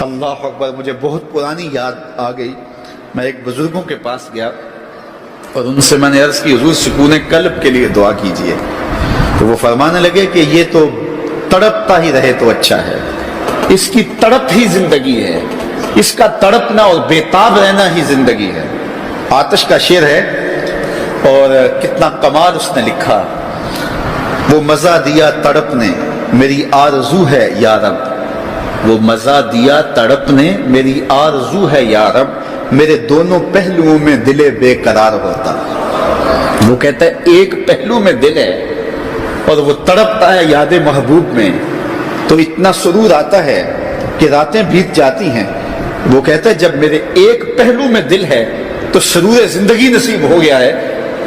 اللہ اکبر، مجھے بہت پرانی یاد آ گئی۔ میں ایک بزرگوں کے پاس گیا اور ان سے میں نے عرض کی حضور سکون قلب کے لیے دعا کیجئے، تو وہ فرمانے لگے کہ یہ تو تڑپتا ہی رہے تو اچھا ہے، اس کی تڑپ ہی زندگی ہے، اس کا تڑپنا اور بیتاب رہنا ہی زندگی ہے۔ آتش کا شعر ہے اور کتنا کمال اس نے لکھا، وہ مزہ دیا تڑپ نے میری آرزو ہے یا رب، وہ مزہ دیا تڑپ نے میری آرزو ہے یا رب، میرے دونوں پہلوؤں میں دل بے قرار ہوتا۔ وہ کہتا ہے ایک پہلو میں دل ہے اور وہ تڑپتا ہے یاد محبوب میں، تو اتنا سرور آتا ہے کہ راتیں بیت جاتی ہیں۔ وہ کہتا ہے جب میرے ایک پہلو میں دل ہے تو سرور زندگی نصیب ہو گیا ہے،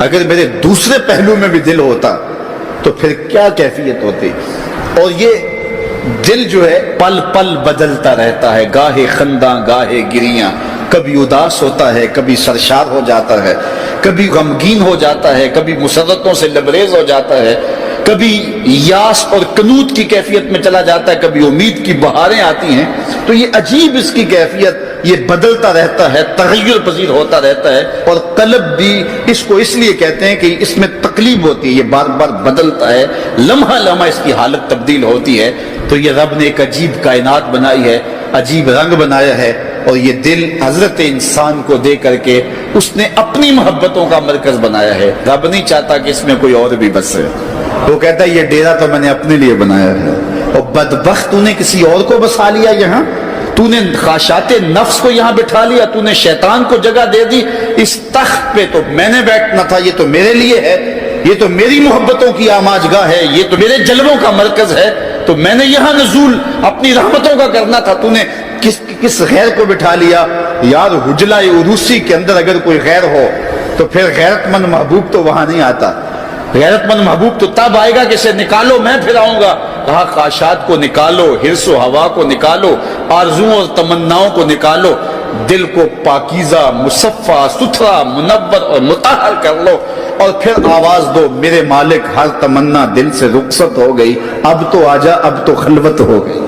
اگر میرے دوسرے پہلو میں بھی دل ہوتا تو پھر کیا کیفیت ہوتی۔ اور یہ دل جو ہے پل پل بدلتا رہتا ہے، گاہے خنداں گاہے گریاں، کبھی اداس ہوتا ہے، کبھی سرشار ہو جاتا ہے، کبھی غمگین ہو جاتا ہے، کبھی مسرتوں سے لبریز ہو جاتا ہے، کبھی یاس اور قنوط کی کیفیت میں چلا جاتا ہے، کبھی امید کی بہاریں آتی ہیں۔ تو یہ عجیب اس کی کیفیت، یہ بدلتا رہتا ہے، تغیر پذیر ہوتا رہتا ہے۔ اور قلب بھی اس کو اس لیے کہتے ہیں کہ اس میں تقلیب ہوتی ہے، یہ بار بار بدلتا ہے، لمحہ لمحہ اس کی حالت تبدیل ہوتی ہے۔ تو یہ رب نے ایک عجیب کائنات بنائی ہے، عجیب رنگ بنایا ہے، اور یہ دل حضرت انسان کو دے کر کے اس نے اپنی محبتوں کا مرکز بنایا ہے۔ رب نہیں چاہتا کہ اس میں کوئی اور بھی بسے، وہ کہتا ہے یہ ڈیرا تو میں نے اپنے لیے بنایا ہے، اور بدبخت تو نے کسی اور کو بسا لیا یہاں، تو نے خواہشات نفس کو یہاں بٹھا لیا، تو نے شیطان کو جگہ دے دی۔ اس تخت پہ تو میں نے بیٹھنا تھا، یہ تو میرے لیے ہے، یہ تو میری محبتوں کی آماج گاہ ہے، یہ تو میرے جلووں کا مرکز ہے، تو میں نے یہاں نزول اپنی رحمتوں کا کرنا تھا، تو نے کس غیر کو بٹھا لیا۔ یار حجلہ عروسی کے اندر اگر کوئی غیر ہو تو پھر غیرت مند محبوب تو وہاں نہیں آتا۔ غیرت مند محبوب تو تب آئے گا کہ اسے نکالو میں پھر آؤں گا۔ کہا خواہشات کو نکالو، حرص و ہوا کو نکالو، آرزوؤں اور تمناؤں کو نکالو، دل کو پاکیزہ مصفہ ستھرا منور اور مطہر کر لو، اور پھر آواز دو میرے مالک ہر تمنا دل سے رخصت ہو گئی، اب تو آجا اب تو خلوت ہو گئی۔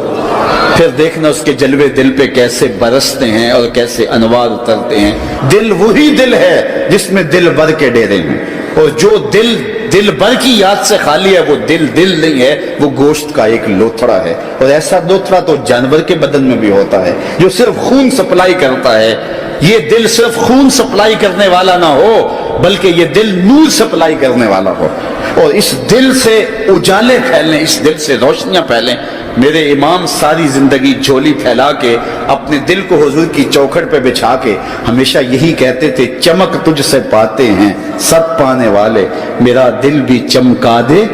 پھر دیکھنا اس کے جلوے دل پہ کیسے برستے ہیں اور کیسے انوار اترتے ہیں۔ دل وہی دل ہے جس میں دل بر کے ڈیرے ہیں، اور جو دل بر کی یاد سے خالی ہے وہ دل نہیں ہے، وہ گوشت کا ایک لوتھڑا ہے۔ اور ایسا لوتھڑا تو جانور کے بدن میں بھی ہوتا ہے جو صرف خون سپلائی کرتا ہے۔ یہ دل صرف خون سپلائی کرنے والا نہ ہو بلکہ یہ دل نور سپلائی کرنے والا ہو، اور اس دل سے اجالے پھیلیں، اس دل سے روشنیاں پھیلیں۔ میرے امام ساری زندگی جھولی پھیلا کے اپنے دل کو حضور کی چوکھٹ پہ بچھا کے ہمیشہ یہی کہتے تھے، چمک تجھ سے پاتے ہیں سب پانے والے، میرا دل بھی چمکا دے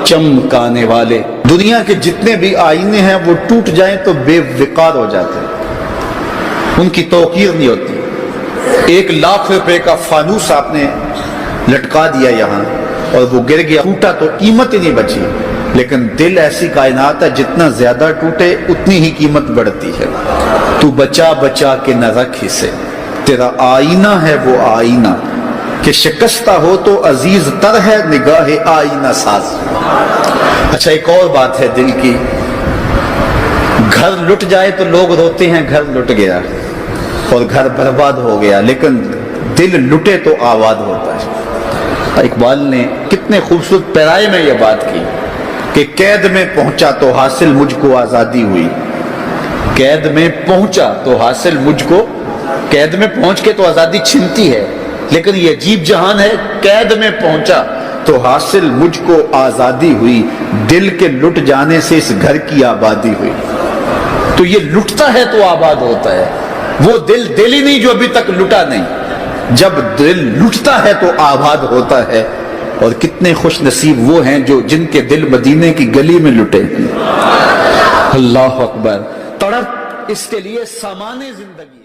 چمکانے والے۔ دنیا کے جتنے بھی آئینے ہیں وہ ٹوٹ جائیں تو بے وقار ہو جاتے ہیں، ان کی توقیر نہیں ہوتی۔ 1,00,000 روپے کا فانوس آپ نے لٹکا دیا یہاں اور وہ گر گیا، ٹوٹا تو قیمت ہی نہیں بچی، لیکن دل ایسی کائنات ہے جتنا زیادہ ٹوٹے اتنی ہی قیمت بڑھتی ہے۔ تو بچا بچا کے نہ رکھ اسے، تیرا آئینہ ہے وہ آئینہ، کہ شکستہ ہو تو عزیز تر ہے نگاہ آئینہ ساز۔ اچھا ایک اور بات ہے دل کی، گھر لٹ جائے تو لوگ روتے ہیں گھر لٹ گیا اور گھر برباد ہو گیا، لیکن دل لٹے تو آباد ہوتا ہے۔ اقبال نے کتنے خوبصورت پیرائے میں یہ بات کی کہ قید میں پہنچا تو حاصل مجھ کو آزادی ہوئی، قید میں پہنچا تو حاصل مجھ کو، قید میں پہنچ کے تو آزادی چھنتی ہے، لیکن یہ عجیب جہان ہے، قید میں پہنچا تو حاصل مجھ کو آزادی ہوئی، دل کے لٹ جانے سے اس گھر کی آبادی ہوئی۔ تو یہ لٹتا ہے تو آباد ہوتا ہے، وہ دل ہی نہیں جو ابھی تک لٹا نہیں، جب دل لٹتا ہے تو آباد ہوتا ہے۔ اور کتنے خوش نصیب وہ ہیں جو جن کے دل مدینے کی گلی میں لٹے۔ اللہ اکبر، تڑپ اس کے لیے سامان زندگی۔